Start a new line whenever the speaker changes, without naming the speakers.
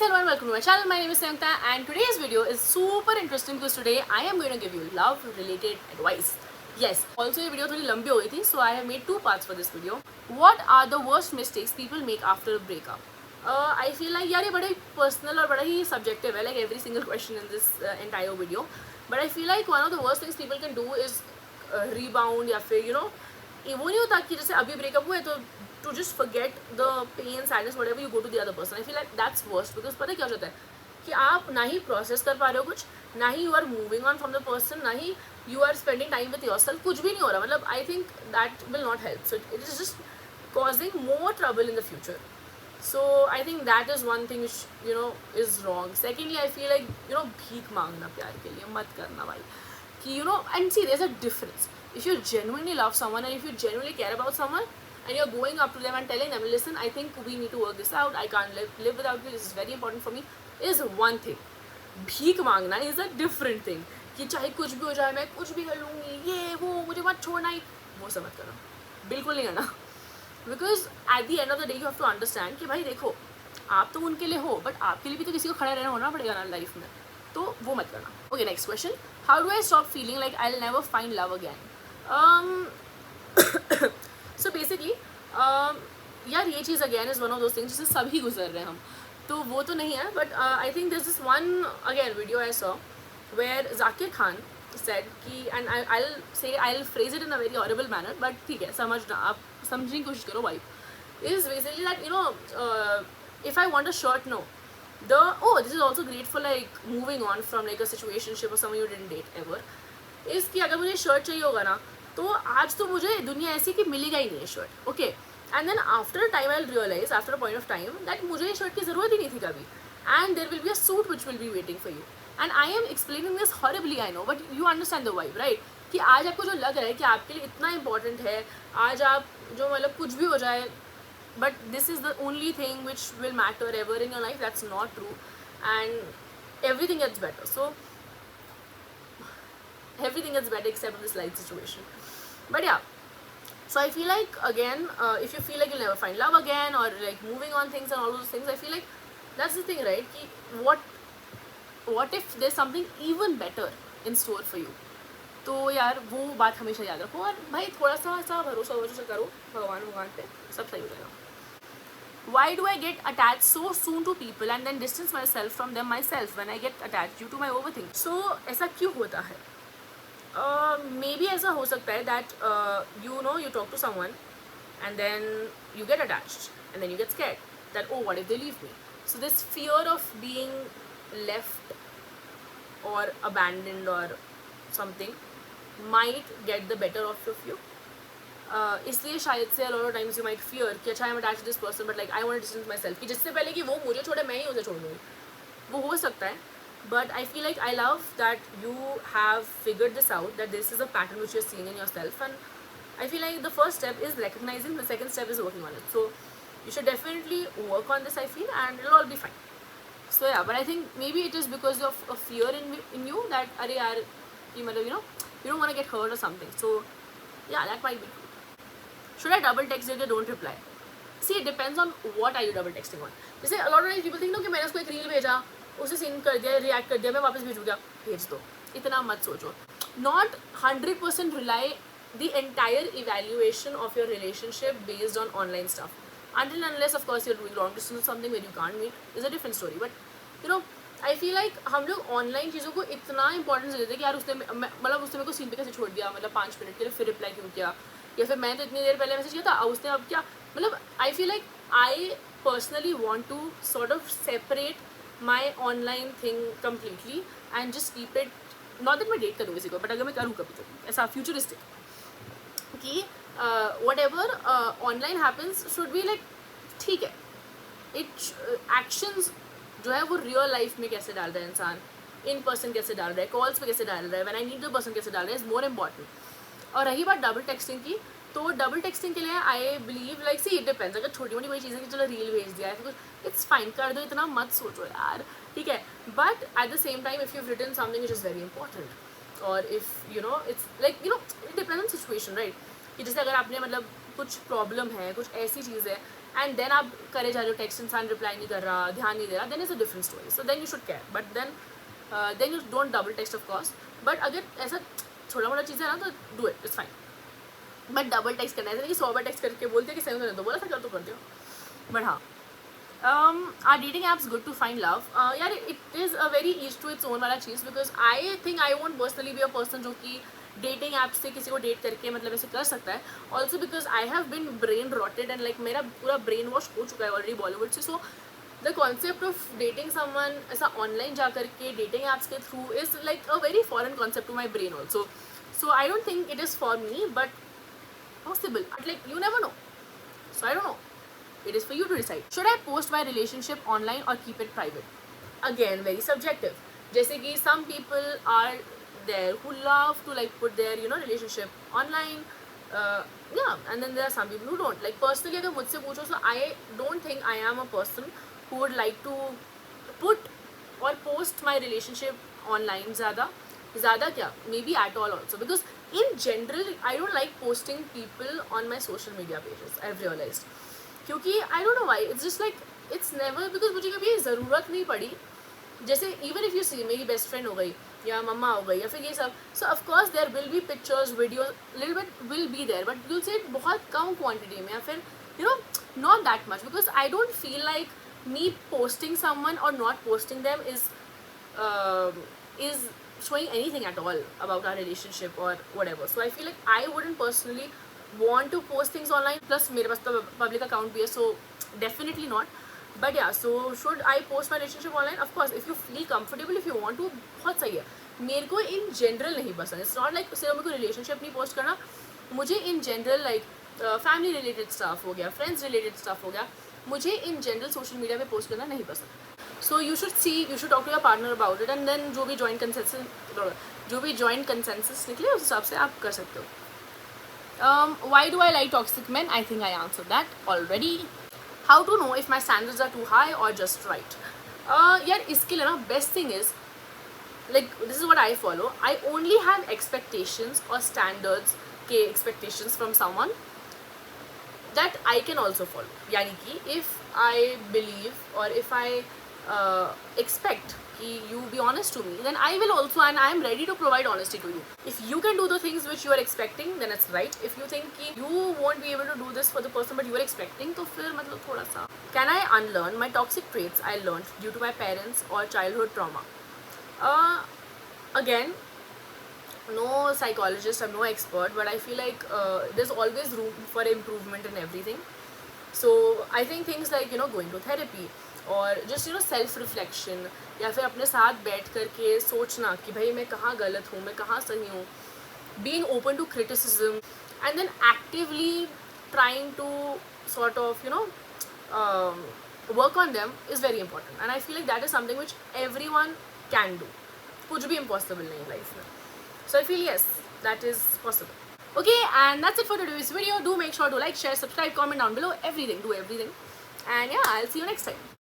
hello and welcome to my channel. My name is Samyukta and today's video is super interesting because today I am going to give you love related advice. Yes, also ये video थोड़ी लंबी हो गई थी, so I have made two parts for this video. What are the worst mistakes people make after a breakup? I feel like यार ये बड़ा ही personal और बड़ा ही subjective है, like every single question in this entire video. But I feel like one of the worst things people can do is rebound या फिर ये वो नहीं होता कि जैसे अभी ब्रेकअप हुआ है तो to just forget the pain, sadness, whatever you go to the other person. I feel like that's worst because पता क्या हो जाता है कि आप ना ही process कर पा रहे हो कुछ, ना ही you are moving on from the person, ना ही you are spending time with yourself, कुछ भी नहीं हो रहा. मतलब I think that will not help. So it is just causing more trouble in the future. So I think that is one thing which is wrong. Secondly, I feel like भीख मांगना प्यार के लिए मत करना भाई. कि and see there's a difference. If you genuinely love someone and if you genuinely care about someone and you're going up to them and telling them, listen, I think we need to work this out, I can't live without you, this is very important for me, is one thing. भीख मांगना is a different thing. कि चाहे कुछ भी हो जाए मैं कुछ भी कर लूँगी, ये वो मुझे मत छोड़ना ही, वो सब मत करना, बिल्कुल नहीं करना. Because at the end of the day you have to understand कि भाई देखो आप तो उनके लिए हो बट आपके लिए भी तो किसी को खड़ा रहना होना पड़ेगा ना लाइफ में, तो वो मत करना. Okay, next question. How do I stop feeling like I will never find love again? So basically यार ये चीज़ again is one of those things जिससे सभी गुजर रहे हैं हम, तो वो तो नहीं है. But I think this is one again video I saw where Zakir Khan said कि and I'll phrase it in a very horrible manner, but ठीक है समझना, आप समझने की कोशिश करो. Vibe is basically that if I want a shirt, no, this is also great for like moving on from like a situationship or someone you didn't date ever, is कि अगर मुझे शर्ट चाहिए होगा ना तो आज तो मुझे दुनिया ऐसी कि मिलेगा ही नहीं है shirt. Okay, and then after a time I will realise after a point of time that मुझे शर्ट की ज़रूरत ही नहीं थी कभी, and there will be a suit which will be waiting for you. And I am explaining this horribly, I know, but you understand the vibe, right? कि आज आपको जो लग रहा है कि आपके लिए इतना इंपॉर्टेंट है, आज आप जो मतलब कुछ भी हो जाए, but this is the only thing which will matter ever in your life. That's not true, and everything gets better. So everything gets better except in this life situation. But yeah, so I feel like again, if you feel like you'll never find love again or like moving on things and all those things, I feel like that's the thing, right? कि what if there's something even better in store for you? तो यार वो बात हमेशा याद रखो और भाई थोड़ा सा भरोसा करो भगवान पे, सब सही हो जाएगा. Why do I get attached so soon to people and then distance myself from them myself when I get attached due to my overthinking? So ऐसा क्यों होता है? Maybe ऐसा हो सकता है that you talk to someone and then you get attached and then you get scared that, oh, what if they leave me? So this fear of being left or abandoned or something might get the better of you. इसलिए शायद से a lot of times you might fear कि अच्छा I am attached to this person but like I want to distance myself, कि जिससे पहले कि वो मुझे छोड़े मैं ही उसे छोड़ दूँगी, वो हो सकता है. But I feel like I love that you have figured this out, that this is a pattern which you're seeing in yourself, and I feel like the first step is recognizing, the second step is working on it. So you should definitely work on this, I feel, and it'll all be fine. So yeah, but I think maybe it is because of a fear in you that अरे यार कि मतलब you don't want to get hurt or something. So yeah, that might be true. Should I double text if they don't reply? See, it depends on what are you double texting on. जैसे a lot of people think कि मैंने उसको एक reel भेजा, उसे scene कर दिया, react कर दिया, मैं वापस भेजूँ क्या? भेज दो, इतना मत सोचो. Not 100% rely the entire evaluation of your relationship based on online stuff. Until and unless of course you're doing long distance something where you can't meet is a different story. But I feel like हम लोग online चीज़ों को इतना importance देते हैं कि यार उसने मतलब उसने मेरे को सीन पे कैसे छोड़ दिया, मतलब 5 मिनट के लिए फिर रिप्लाई क्यों किया, या फिर मैं तो इतनी देर पहले मैसेज किया था उसने अब क्या, मतलब I feel like I personally want to sort of separate my online thing completely and just keep it, not that मैं डेट करूँ किसी को, बट अगर मैं करूँ कभी कभी ऐसा फ्यूचरिस्टिक कि whatever online happens should be like ठीक है, it actions जो है वो रियल लाइफ में कैसे डाल रहा है इंसान, इन पर्सन कैसे डाल रहा है, कॉल्स पे कैसे डाल रहा है, when I need the person कैसे डाल रहा है, इज मोर इम्पॉर्टेंट. और रही बात डबल टेक्सटिंग की, तो डबल टेक्सटिंग के लिए I believe like see it depends. अगर छोटी मोटी कोई चीज़ें कि चलो रील भेज दिया है कुछ, इट्स फाइन, कर दो, इतना मत सोचो यार, ठीक है. But at the same time if you written something which is very important और if it's like it depends on situation, right? कि जैसे अगर आपने मतलब कुछ प्रॉब्लम है, कुछ ऐसी चीज़ है एंड देन आप करे जा रहे हो टेक्स्ट, इंसान रिप्लाई नहीं कर रहा, ध्यान नहीं दे रहा, then is a different story. So then you should care, but then you don't double text of course. But अगर ऐसा छोटा मोटा चीज़ है ना तो do it, it's fine. But double text करना है, ऐसा नहीं कि 100 बार टेक्स्ट करके बोलते हैं कि सही तो बोला था कर तो करते हो. बट हाँ, are dating apps good to find love? यार it is a very each to its own वाला चीज़, because I think I won't personally be a person जो कि डेटिंग ऐप से किसी को डेट करके मतलब ऐसे कर सकता है. Also because I have been brain rotted and like मेरा पूरा ब्रेन वॉश हो चुका है ऑलरेडी बॉलीवुड से. So the concept of dating someone ऐसा ऑनलाइन जा करके डेटिंग ऐप्स के through is like a very foreign concept to my brain also. So I don't think it is for me, but possible, but like you never know, so I don't know, it is for you to decide. Should I post my relationship online or keep it private? Again, very subjective. जैसे कि some people are there who love to like put their relationship online, yeah, and then there are some people who don't. Like personally अगर मुझसे पूछो, so I don't think I am a person who would like to put or post my relationship online ज़्यादा क्या, maybe at all also, because in general I don't like posting people on my social media pages. I've realized, क्योंकि I don't know why, it's just like it's never, because मुझे कभी ज़रूरत नहीं पड़ी. जैसे even if you see मेरी best friend हो गई या मम्मा हो गई या फिर ये सब, so of course there will be pictures, videos, little bit will be there, but you'll see it बहुत कम quantity में, या फिर not that much, because I don't feel like me posting someone or not posting them is showing anything at all about our relationship or whatever. So I feel like I wouldn't personally want to post things online. Plus मेरे पास तो public account भी है, so definitely not. But yeah, so should I post my relationship online? Of course, if you feel comfortable, if you want to, बहुत सही है. मेरे को in general नहीं पसंद. It's not like सिर्फ मेरे को relationship नहीं post करना. मुझे in general like family related stuff हो गया, friends related stuff हो गया, मुझे in general social media पे post करना नहीं पसंद. So you should talk to your partner about it, and then जो भी joint consensus निकले उस हिसाब से आप कर सकते हो. Why do I like toxic men? I think I answered that already. How to know if my standards are too high or just right? यार इसके लिए ना best thing is, like this is what I follow. I only have expectations or standards के expectations from someone that I can also follow. यानी कि if I believe or if I expect कि you be honest to me, then I will also, and I am ready to provide honesty to you. If you can do the things which you are expecting, then it's right. If you think कि you won't be able to do this for the person but you are expecting, तो फिर मतलब थोड़ा सा. Can I unlearn my toxic traits I learned due to my parents or childhood trauma? Again, no psychologist, I'm no expert, but I feel like there's always room for improvement in everything. So I think things like going to therapy और just self reflection, या फिर अपने साथ बैठ करके सोचना कि भाई मैं कहाँ गलत हूँ, मैं कहाँ सही हूँ, being open to criticism and then actively trying to sort of work on them is very important. And I feel like that is something which everyone can do. कुछ भी इम्पॉसिबल नहीं है लाइफ में. So I feel yes, that is possible. Okay, and that's it for today's video. Do make sure to like, share, subscribe, comment down below, everything, do everything. And yeah, I'll see you next time.